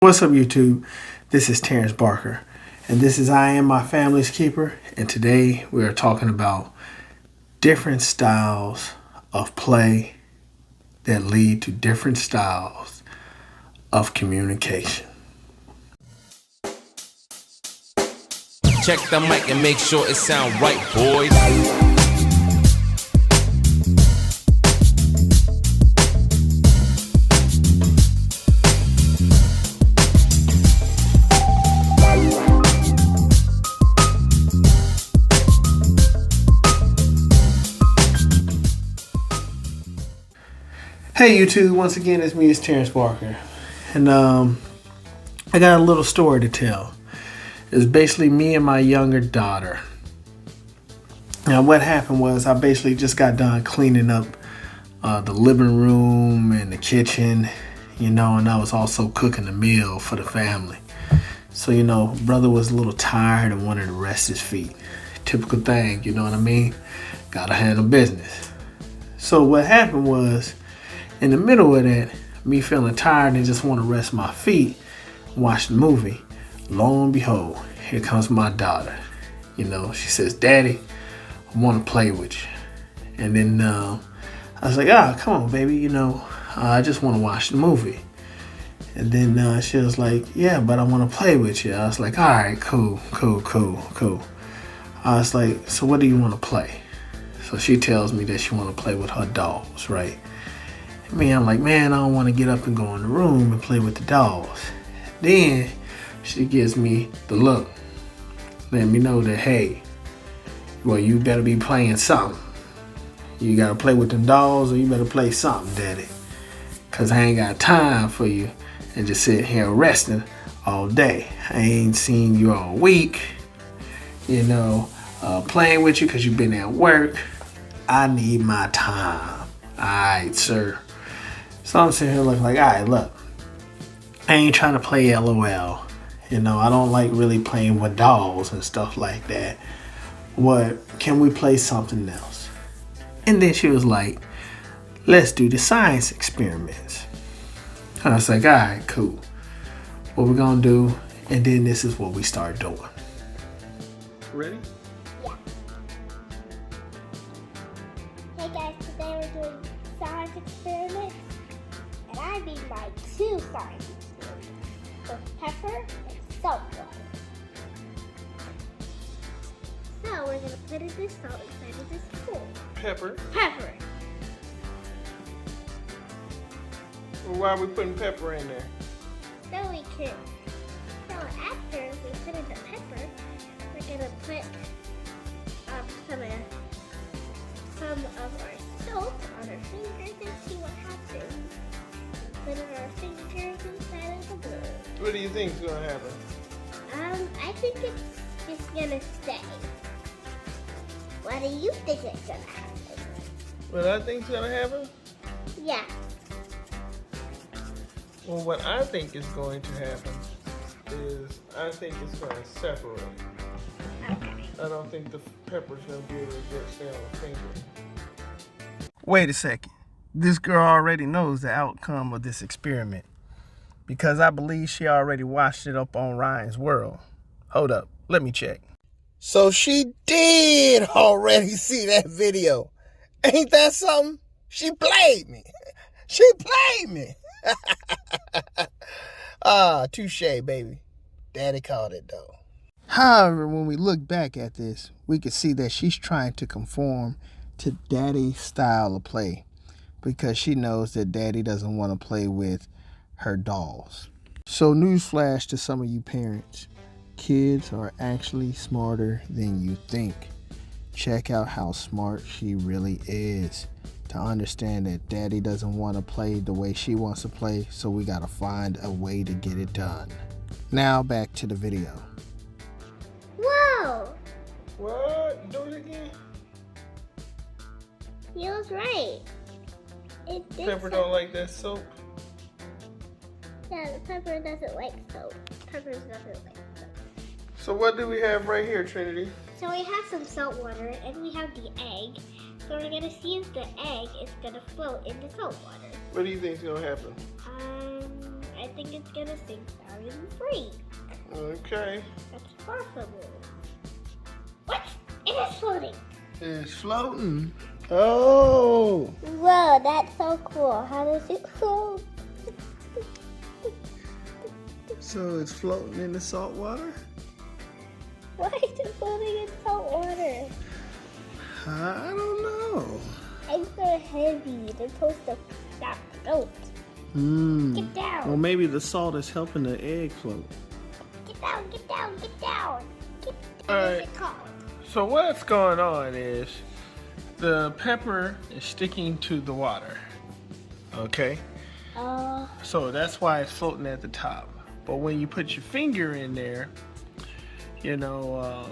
What's up, YouTube? This is Terrence Barker, and this is I Am My Family's Keeper, and today we are talking about different styles of play that lead to different styles of communication. Check the mic and make sure it sound right, boys. Hey YouTube, once again it's me, it's Terrence Barker, and I got a little story to tell. It's basically me and my younger daughter. Now what happened was I basically just got done cleaning up the living room and the kitchen, and I was also cooking a meal for the family. So brother was a little tired and wanted to rest his feet. Typical thing, you know what I mean? Gotta handle business. So what happened was, in the middle of that, me feeling tired and just want to rest my feet, watch the movie, lo and behold, here comes my daughter. She says, "Daddy, I want to play with you." And then I was like, come on, baby, I just want to watch the movie. And then she was like, "Yeah, but I want to play with you." I was like, "All right, cool. I was like, "So what do you want to play?" So she tells me that she want to play with her dolls, right? I'm like, man, I don't want to get up and go in the room and play with the dolls. Then she gives me the look. Let me know that, hey, well, you better be playing something. You got to play with them dolls, or you better play something, Daddy. Because I ain't got time for you and just sit here resting all day. I ain't seen you all week, playing with you because you've been at work. I need my time. All right, sir. So I'm sitting here looking like, all right, look, I ain't trying to play LOL. I don't like really playing with dolls and stuff like that. What, can we play something else? And then she was like, let's do the science experiments. And I was like, all right, cool. What we're going to do, and then this is what we start doing. Ready? Yeah. Hey guys, today we're doing science experiments. And I made my 2 science experiments with pepper and salt water. So we're going to put this salt inside of this pool. Pepper. Pepper. Well, why are we putting pepper in there? So we can. So after we put in the pepper, we're going to put some of our soap on our fingers and see what happens. Put our fingers inside of the bowl. What do you think is going to happen? I think it's just gonna stay. What do you think is gonna happen? What I think is going to happen? Yeah. Well, what I think is going to happen is I think it's going to separate. Okay. I don't think the pepper's going to be able to just stay on the finger. Wait a second. This girl already knows the outcome of this experiment because I believe she already watched it up on Ryan's World. Hold up. Let me check. So she did already see that video. Ain't that something? She played me. She played me. Touche, baby. Daddy called it, though. However, when we look back at this, we can see that she's trying to conform to Daddy's style of play because she knows that Daddy doesn't want to play with her dolls. So newsflash to some of you parents, kids are actually smarter than you think. Check out how smart she really is to understand that Daddy doesn't want to play the way she wants to play, so we got to find a way to get it done. Now back to the video. Whoa! What? Do it again? You was right. It did. Pepper don't like that soap. Yeah, the pepper doesn't like soap. Pepper doesn't like soap. So what do we have right here, Trinity? So we have some salt water and we have the egg. So we're gonna see if the egg is gonna float in the salt water. What do you think is gonna happen? I think it's gonna sink down and freeze. Okay. That's possible. What? It is floating. It's floating. Oh. Whoa, that's so cool. How does it float? So it's floating in the salt water? Why is it floating in salt water? I don't know. Eggs are heavy. They're supposed to not float. Get down. Well, maybe the salt is helping the egg float. Get down, get down, get down. Get down. All right. So what's going on is the pepper is sticking to the water. Okay? So that's why it's floating at the top. But when you put your finger in there, you know,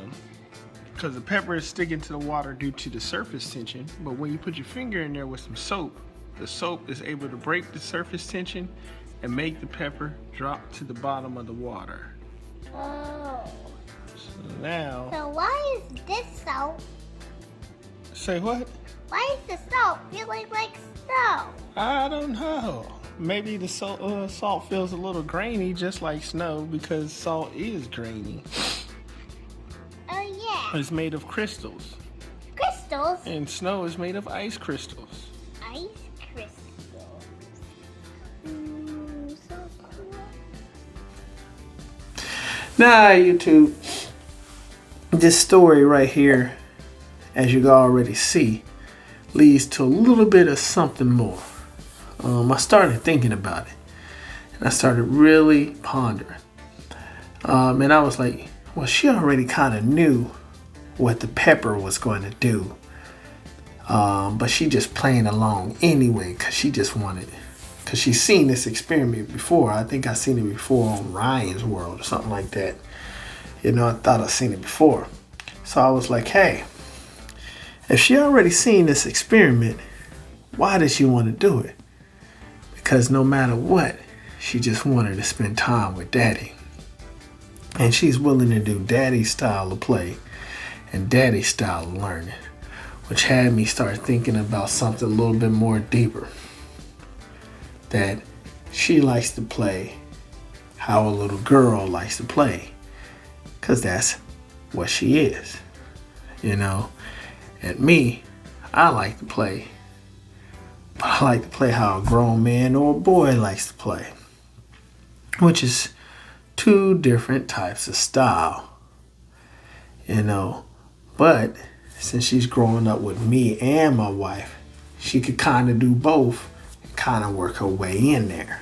because the pepper is sticking to the water due to the surface tension, but when you put your finger in there with some soap, the soap is able to break the surface tension and make the pepper drop to the bottom of the water. Oh. So now... So why is this soap? Say what? Why is the soap feeling like snow? I don't know. Maybe the salt feels a little grainy, just like snow, because salt is grainy. Oh yeah. It's made of crystals. Crystals? And snow is made of ice crystals. Ice crystals. So cool. Now, YouTube, this story right here, as you can already see, leads to a little bit of something more. I started thinking about it, and I started really pondering. And I was like, well, she already kind of knew what the pepper was going to do. But she just playing along anyway, because she just wanted, because she's seen this experiment before. I think I've seen it before on Ryan's World or something like that. You know, I thought I'd seen it before. So I was like, hey, if she already seen this experiment, why did she want to do it? Because no matter what, she just wanted to spend time with Daddy. And she's willing to do Daddy's style of play and Daddy's style of learning, which had me start thinking about something a little bit more deeper. That she likes to play how a little girl likes to play, because that's what she is, you know. And me, I like to play, but I like to play how a grown man or a boy likes to play, which is two different types of style, you know. But since she's growing up with me and my wife, she could kind of do both and kind of work her way in there.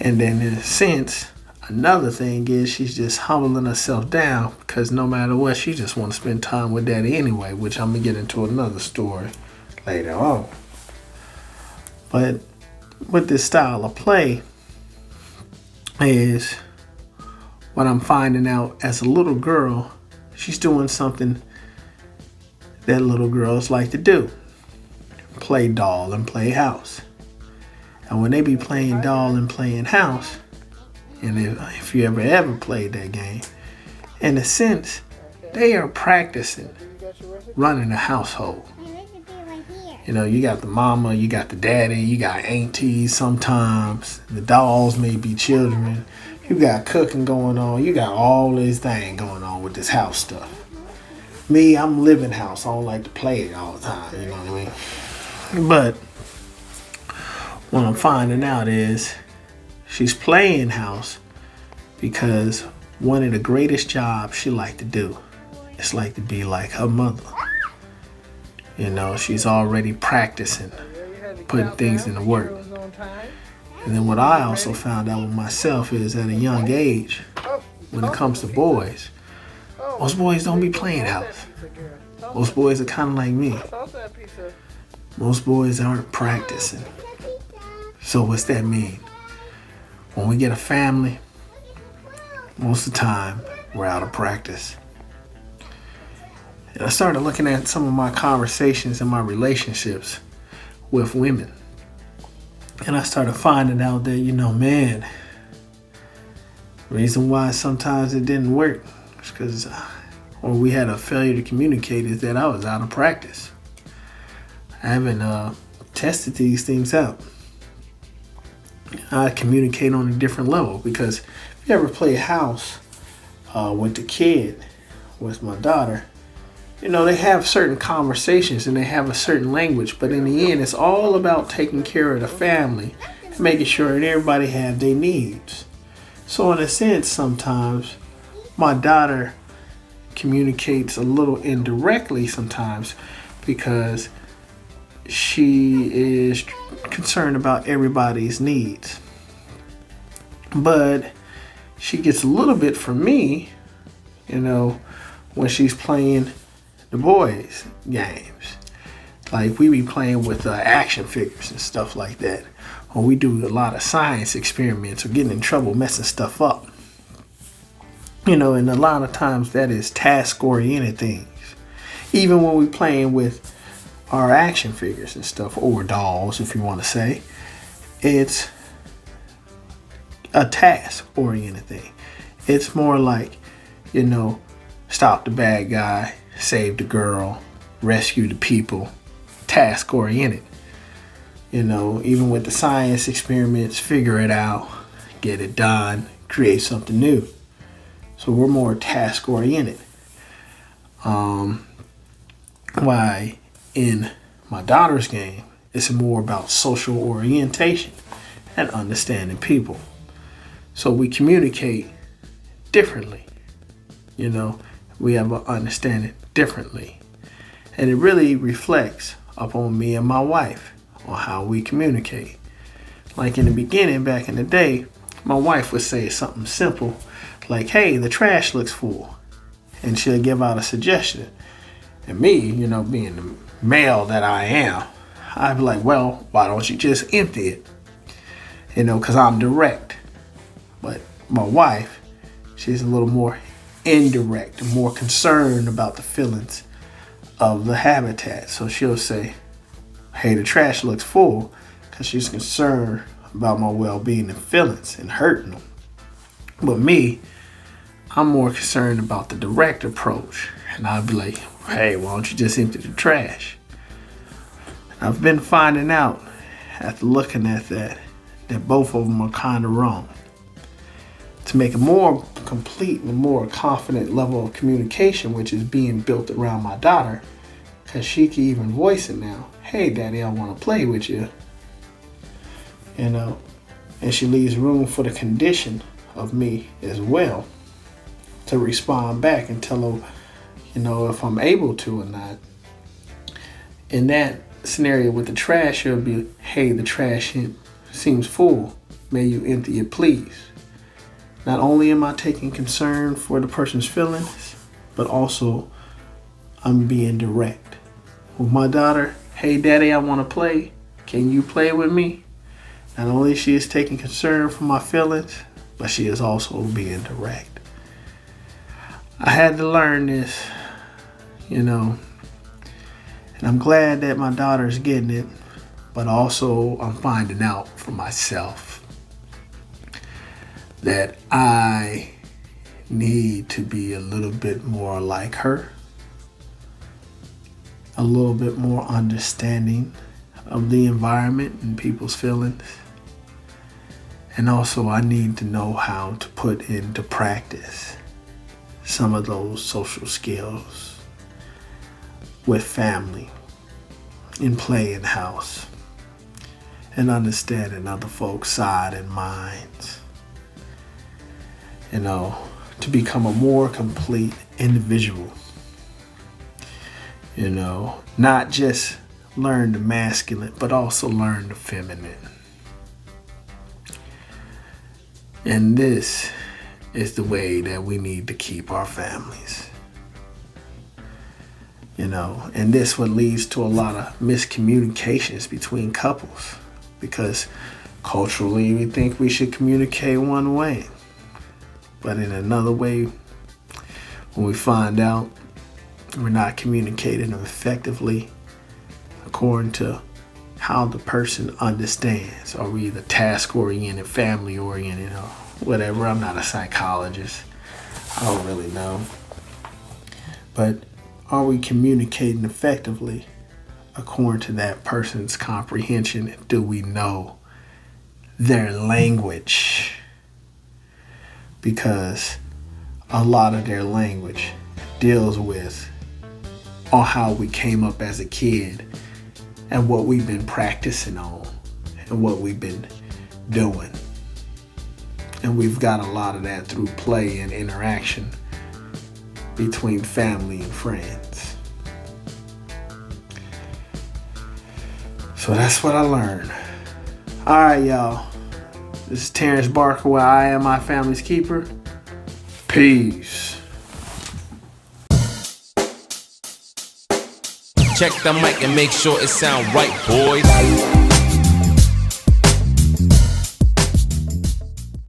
And then in a sense, another thing is she's just humbling herself down, because no matter what, she just want to spend time with Daddy anyway, which I'm going to get into another story later on. But with this style of play is what I'm finding out as a little girl, she's doing something that little girls like to do. Play doll and play house. And when they be playing doll and playing house, and if you ever played that game, in a sense, they are practicing running a household. You know, you got the mama, you got the daddy, you got aunties sometimes. The dolls may be children. You got cooking going on. You got all this thing going on with this house stuff. Me, I'm living house. I don't like to play it all the time, you know what I mean? But what I'm finding out is she's playing house because one of the greatest jobs she like to do is like to be like her mother. You know, she's already practicing, putting things into work. And then what I also found out with myself is at a young age, when it comes to boys, most boys don't be playing house. Most boys are kind of like me. Most boys aren't practicing. So what's that mean? When we get a family, most of the time, we're out of practice. And I started looking at some of my conversations and my relationships with women. And I started finding out that, you know, man, the reason why sometimes it didn't work is because, or we had a failure to communicate, is that I was out of practice. I haven't tested these things out. I communicate on a different level, because if you ever play house with the kid, with my daughter, they have certain conversations and they have a certain language, but in the end, it's all about taking care of the family and making sure that everybody have their needs. So in a sense, sometimes my daughter communicates a little indirectly sometimes, because she is concerned about everybody's needs. But she gets a little bit from me, when she's playing the boys' games. Like we be playing with action figures and stuff like that. Or we do a lot of science experiments or getting in trouble messing stuff up. And a lot of times that is task-oriented things. Even when we playing with our action figures and stuff, or dolls, if you want to say, it's a task-oriented thing. It's more like, stop the bad guy, save the girl, rescue the people, task-oriented. Even with the science experiments, figure it out, get it done, create something new. So we're more task-oriented. Why in my daughter's game, it's more about social orientation and understanding people. So we communicate differently. We have an understanding differently. And it really reflects upon me and my wife on how we communicate. Like in the beginning, back in the day, my wife would say something simple like, hey, the trash looks full. And she'll give out a suggestion. And me, being the male that I am, I'd be like, well, why don't you just empty it? Because I'm direct. But my wife, she's a little more indirect and more concerned about the feelings of the habitat. So she'll say, hey, the trash looks full, because she's concerned about my well-being and feelings and hurting them. But me, I'm more concerned about the direct approach. And I'll be like, hey, why don't you just empty the trash? I've been finding out after looking at that both of them are kind of wrong. To make a more complete and more confident level of communication, which is being built around my daughter, because she can even voice it now. Hey, Daddy, I want to play with you. And she leaves room for the condition of me as well to respond back and tell her, if I'm able to or not. In that scenario with the trash, it'll be, hey, the trash seems full. May you empty it, please. Not only am I taking concern for the person's feelings, but also I'm being direct. With my daughter, hey, Daddy, I want to play. Can you play with me? Not only she is taking concern for my feelings, but she is also being direct. I had to learn this, and I'm glad that my daughter is getting it, but also I'm finding out for myself that I need to be a little bit more like her, a little bit more understanding of the environment and people's feelings. And also I need to know how to put into practice some of those social skills with family, in playing house, and understanding other folks' side and minds. To become a more complete individual. Not just learn the masculine, but also learn the feminine. And this is the way that we need to keep our families. And this what leads to a lot of miscommunications between couples, because culturally we think we should communicate one way, but in another way, when we find out we're not communicating effectively according to how the person understands. Are we either task-oriented, family-oriented, or whatever? I'm not a psychologist. I don't really know. But are we communicating effectively according to that person's comprehension? Do we know their language, because a lot of their language deals with on how we came up as a kid and what we've been practicing on and what we've been doing. And we've got a lot of that through play and interaction between family and friends. So that's what I learned. All right, y'all. This is Terrence Barker where I am my family's keeper. Peace. Check the mic and make sure it sound right, boys.